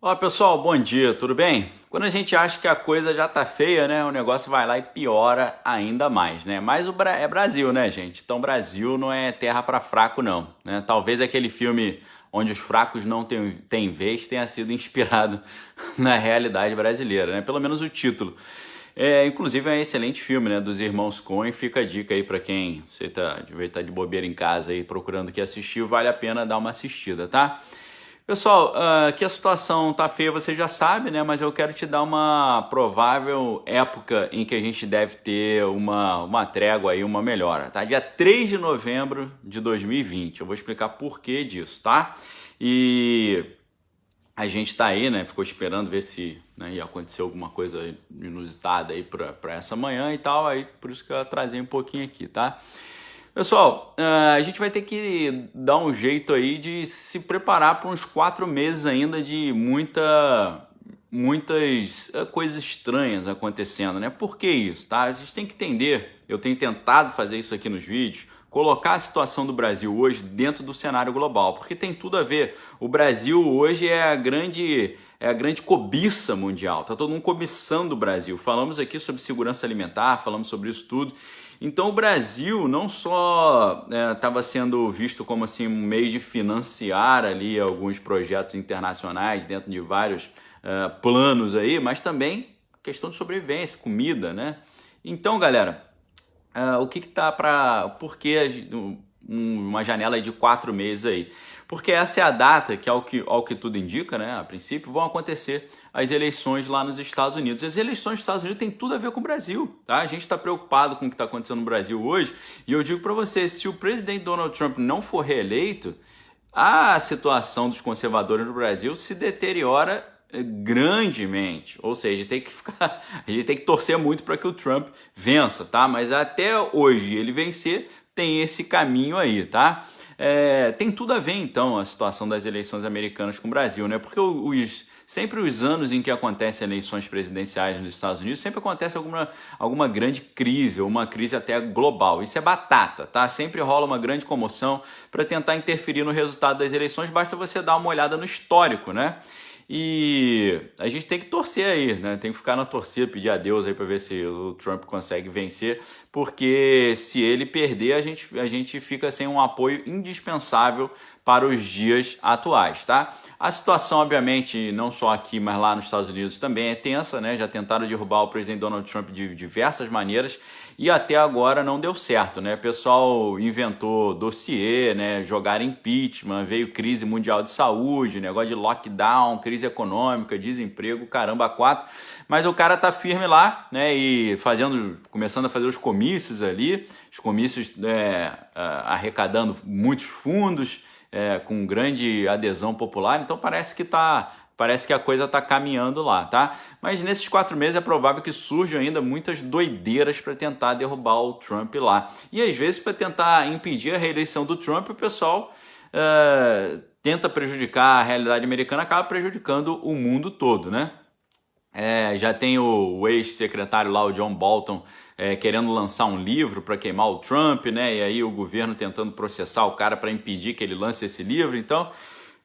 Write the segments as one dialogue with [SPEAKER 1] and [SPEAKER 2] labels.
[SPEAKER 1] Olá pessoal, bom dia, tudo bem? Quando a gente acha que a coisa já tá feia, né, o negócio vai lá e piora ainda mais, né? Mas é Brasil, né, gente? Então Brasil não é terra para fraco não, né? Talvez aquele filme onde os fracos não têm vez tenha sido inspirado na realidade brasileira, né? Pelo menos o título. Inclusive é um excelente filme, né, dos irmãos Coen. Fica a dica aí para quem você tá de bobeira em casa aí procurando o que assistir, vale a pena dar uma assistida, tá? Pessoal, que a situação tá feia, você já sabe, né? Mas eu quero te dar uma provável época em que a gente deve ter uma trégua aí, uma melhora, tá? Dia 3 de novembro de 2020. Eu vou explicar por que disso, tá? E a gente tá aí, né? Ficou esperando ver se, né, ia acontecer alguma coisa inusitada aí pra essa manhã e tal. Aí por isso que eu atrasei um pouquinho aqui, tá? Pessoal, a gente vai ter que dar um jeito aí de se preparar para uns 4 meses ainda de muitas coisas estranhas acontecendo, né? Por que isso, tá? A gente tem que entender, eu tenho tentado fazer isso aqui nos vídeos, colocar a situação do Brasil hoje dentro do cenário global, porque tem tudo a ver. O Brasil hoje é a grande cobiça mundial, tá todo mundo cobiçando o Brasil. Falamos aqui sobre segurança alimentar, falamos sobre isso tudo. Então o Brasil não só estava sendo visto como assim um meio de financiar ali alguns projetos internacionais dentro de vários planos aí, mas também questão de sobrevivência, comida, né? Então, galera, o que tá para... Por que uma janela de 4 meses aí? Porque essa é a data que, ao que tudo indica, né, a princípio, vão acontecer as eleições lá nos Estados Unidos. As eleições dos Estados Unidos têm tudo a ver com o Brasil, tá? A gente está preocupado com o que está acontecendo no Brasil hoje, e eu digo para você, se o presidente Donald Trump não for reeleito, a situação dos conservadores no Brasil se deteriora grandemente, ou seja, a gente tem que torcer muito para que o Trump vença, tá? Mas até hoje ele vencer, tem esse caminho aí, tá? Tem tudo a ver então a situação das eleições americanas com o Brasil, né? Porque sempre os anos em que acontecem eleições presidenciais nos Estados Unidos, sempre acontece alguma grande crise, ou uma crise até global. Isso é batata, tá? Sempre rola uma grande comoção para tentar interferir no resultado das eleições, basta você dar uma olhada no histórico, né? E a gente tem que torcer aí, né? Tem que ficar na torcida, pedir a Deus aí para ver se o Trump consegue vencer, porque se ele perder, a gente fica sem um apoio indispensável para os dias atuais, tá? A situação, obviamente, não só aqui, mas lá nos Estados Unidos também é tensa, né? Já tentaram derrubar o presidente Donald Trump de diversas maneiras e até agora não deu certo, né? O pessoal inventou dossiê, né? Jogaram impeachment, veio crise mundial de saúde, negócio de lockdown, crise econômica, desemprego, caramba, 4. Mas o cara tá firme lá, né? E começando a fazer os comícios ali, os comícios arrecadando muitos fundos, com grande adesão popular, então parece que a coisa está caminhando lá, tá? Mas nesses 4 meses é provável que surjam ainda muitas doideiras para tentar derrubar o Trump lá. E às vezes, para tentar impedir a reeleição do Trump, o pessoal tenta prejudicar a realidade americana, acaba prejudicando o mundo todo, né? Já tem o ex-secretário lá, o John Bolton, querendo lançar um livro para queimar o Trump, né? E aí o governo tentando processar o cara para impedir que ele lance esse livro. Então,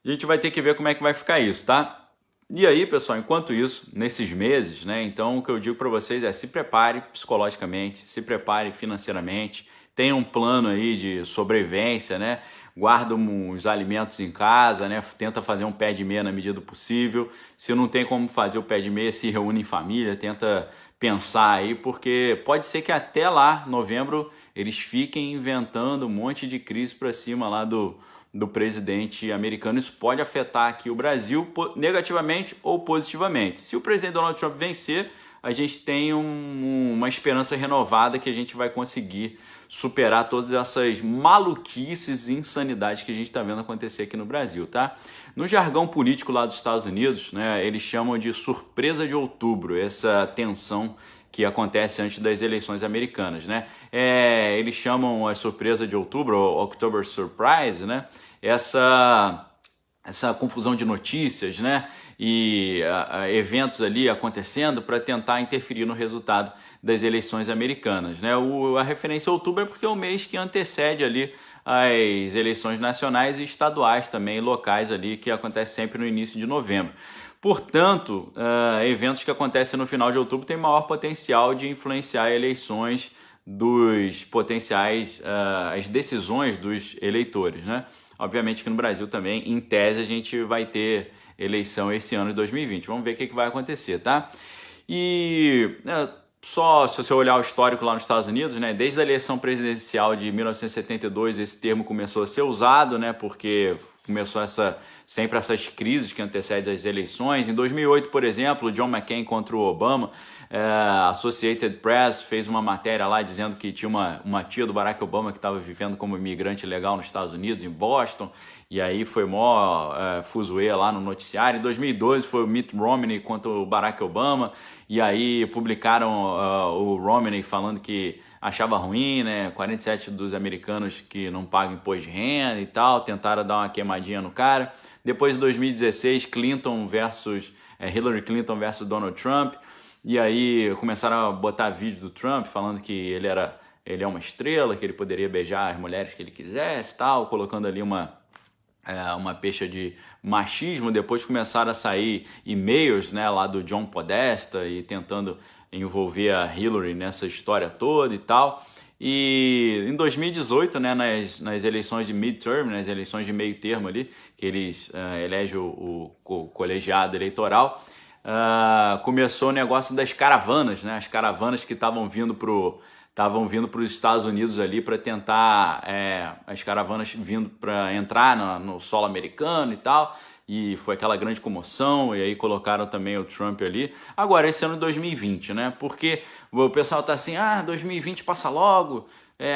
[SPEAKER 1] a gente vai ter que ver como é que vai ficar isso, tá? E aí, pessoal, enquanto isso, nesses meses, né? Então, o que eu digo para vocês é se prepare psicologicamente, se prepare financeiramente, tenha um plano aí de sobrevivência, né? Guarda uns alimentos em casa, né? Tenta fazer um pé de meia na medida do possível. Se não tem como fazer o pé de meia, se reúne em família, tenta pensar aí, porque pode ser que até lá, novembro, eles fiquem inventando um monte de crise para cima lá do presidente americano. Isso pode afetar aqui o Brasil negativamente ou positivamente. Se o presidente Donald Trump vencer, a gente tem uma esperança renovada que a gente vai conseguir superar todas essas maluquices e insanidades que a gente está vendo acontecer aqui no Brasil, tá? No jargão político lá dos Estados Unidos, né, eles chamam de surpresa de outubro, essa tensão que acontece antes das eleições americanas, né? Eles chamam a surpresa de outubro, October Surprise, né? Essa confusão de notícias, né? E eventos ali acontecendo para tentar interferir no resultado das eleições americanas, né? A referência a outubro é porque é o mês que antecede ali as eleições nacionais e estaduais também, locais ali, que acontece sempre no início de novembro. Portanto, eventos que acontecem no final de outubro têm maior potencial de influenciar eleições dos potenciais, as decisões dos eleitores, né? Obviamente que no Brasil também, em tese, a gente vai ter eleição esse ano de 2020. Vamos ver o que vai acontecer, tá? E só se você olhar o histórico lá nos Estados Unidos, né, desde a eleição presidencial de 1972, esse termo começou a ser usado, né, porque começou sempre essas crises que antecedem as eleições. Em 2008, por exemplo, o John McCain contra o Obama, a Associated Press fez uma matéria lá dizendo que tinha uma tia do Barack Obama que estava vivendo como imigrante ilegal nos Estados Unidos, em Boston, e aí foi mó fuzuê lá no noticiário. Em 2012 foi o Mitt Romney contra o Barack Obama, e aí publicaram o Romney falando que achava ruim, né, 47 dos americanos que não pagam imposto de renda e tal, tentaram dar uma queimadinha no cara. Depois de 2016, Hillary Clinton versus Donald Trump, e aí começaram a botar vídeo do Trump falando que ele é uma estrela, que ele poderia beijar as mulheres que ele quisesse, tal, colocando ali uma pecha de machismo. Depois começaram a sair e-mails, né, lá do John Podesta e tentando envolver a Hillary nessa história toda e tal. E em 2018, né, nas eleições de midterm, nas eleições de meio termo ali, que eles elegem o colegiado eleitoral, começou o negócio das caravanas, né, as caravanas que estavam vindo para os Estados Unidos ali para tentar, as caravanas vindo para entrar no solo americano e tal, e foi aquela grande comoção, e aí colocaram também o Trump ali. Agora, esse ano de 2020, né, porque o pessoal tá assim, 2020 passa logo,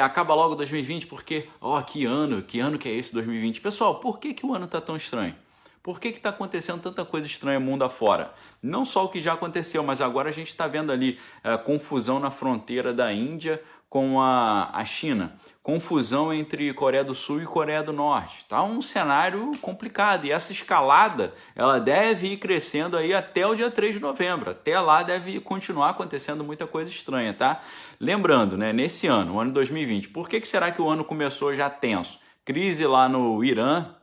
[SPEAKER 1] acaba logo 2020, porque, que ano que é esse 2020? Pessoal, por que o ano tá tão estranho? Por que está acontecendo tanta coisa estranha mundo afora? Não só o que já aconteceu, mas agora a gente está vendo ali confusão na fronteira da Índia com a China. Confusão entre Coreia do Sul e Coreia do Norte. Tá um cenário complicado. E essa escalada, ela deve ir crescendo aí até o dia 3 de novembro. Até lá deve continuar acontecendo muita coisa estranha, tá? Lembrando, né, nesse ano, o ano 2020, por que será que o ano começou já tenso? Crise lá no Irã,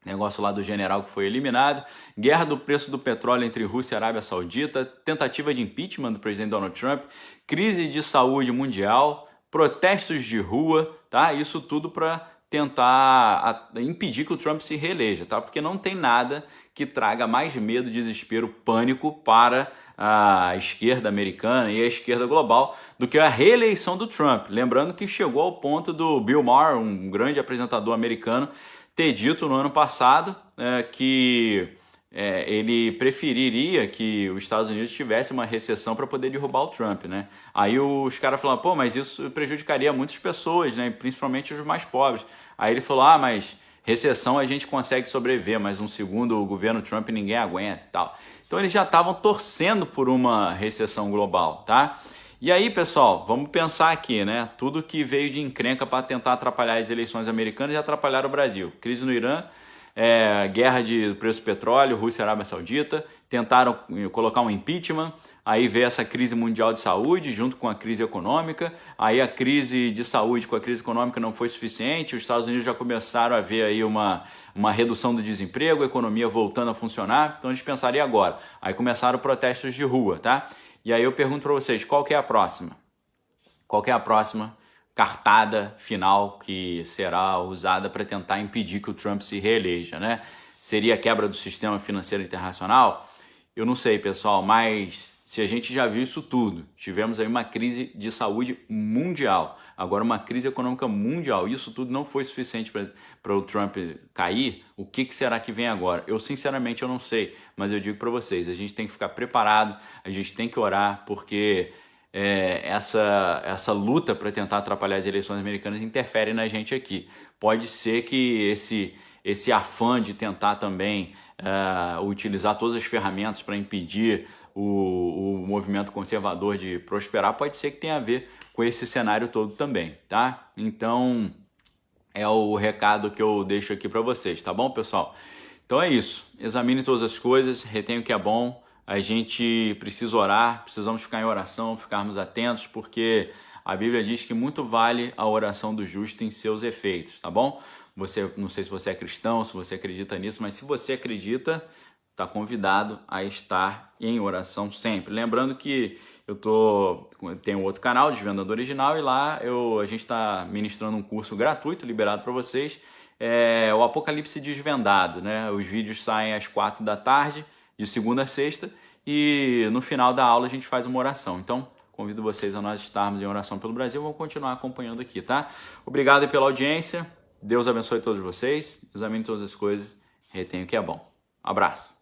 [SPEAKER 1] negócio lá do general que foi eliminado, guerra do preço do petróleo entre Rússia e Arábia Saudita, tentativa de impeachment do presidente Donald Trump, crise de saúde mundial, protestos de rua, tá? Isso tudo para tentar impedir que o Trump se reeleja, tá? Porque não tem nada que traga mais medo, desespero, pânico para a esquerda americana e a esquerda global do que a reeleição do Trump. Lembrando que chegou ao ponto do Bill Maher, um grande apresentador americano, ter dito no ano passado que ele preferiria que os Estados Unidos tivesse uma recessão para poder derrubar o Trump, né? Aí os caras falaram, mas isso prejudicaria muitas pessoas, né? Principalmente os mais pobres. Aí ele falou, mas recessão a gente consegue sobreviver, mas um segundo governo Trump ninguém aguenta e tal. Então eles já estavam torcendo por uma recessão global, tá? E aí, pessoal, vamos pensar aqui, né? Tudo que veio de encrenca para tentar atrapalhar as eleições americanas e atrapalhar o Brasil. Crise no Irã, guerra de preço do petróleo, Rússia e Arábia Saudita, tentaram colocar um impeachment, aí veio essa crise mundial de saúde junto com a crise econômica, aí a crise de saúde com a crise econômica não foi suficiente, os Estados Unidos já começaram a ver aí uma redução do desemprego, a economia voltando a funcionar, então a gente pensaria agora. Aí começaram protestos de rua, tá? E aí eu pergunto para vocês, qual que é a próxima? Qual que é a próxima cartada final que será usada para tentar impedir que o Trump se reeleja, né? Seria a quebra do sistema financeiro internacional? Eu não sei, pessoal, mas se a gente já viu isso tudo, tivemos aí uma crise de saúde mundial, agora uma crise econômica mundial, isso tudo não foi suficiente para o Trump cair, o que será que vem agora? Eu sinceramente eu não sei, mas eu digo para vocês, a gente tem que ficar preparado, a gente tem que orar, porque essa luta para tentar atrapalhar as eleições americanas interfere na gente aqui. Pode ser que esse afã de tentar também utilizar todas as ferramentas para impedir o movimento conservador de prosperar, pode ser que tenha a ver com esse cenário todo também, tá? Então, é o recado que eu deixo aqui para vocês, tá bom, pessoal? Então é isso, examine todas as coisas, retenha o que é bom, a gente precisa orar, precisamos ficar em oração, ficarmos atentos, porque a Bíblia diz que muito vale a oração do justo em seus efeitos, tá bom? Não sei se você é cristão, se você acredita nisso, mas se você acredita, está convidado a estar em oração sempre. Lembrando que tenho outro canal, Desvendando Original, e lá a gente está ministrando um curso gratuito, liberado para vocês, o Apocalipse Desvendado, né? Os vídeos saem às 4 da tarde, de segunda a sexta, e no final da aula a gente faz uma oração. Então, convido vocês a nós estarmos em oração pelo Brasil. Vamos continuar acompanhando aqui, tá? Obrigado pela audiência. Deus abençoe todos vocês. Examine todas as coisas. Retenha o que é bom. Abraço.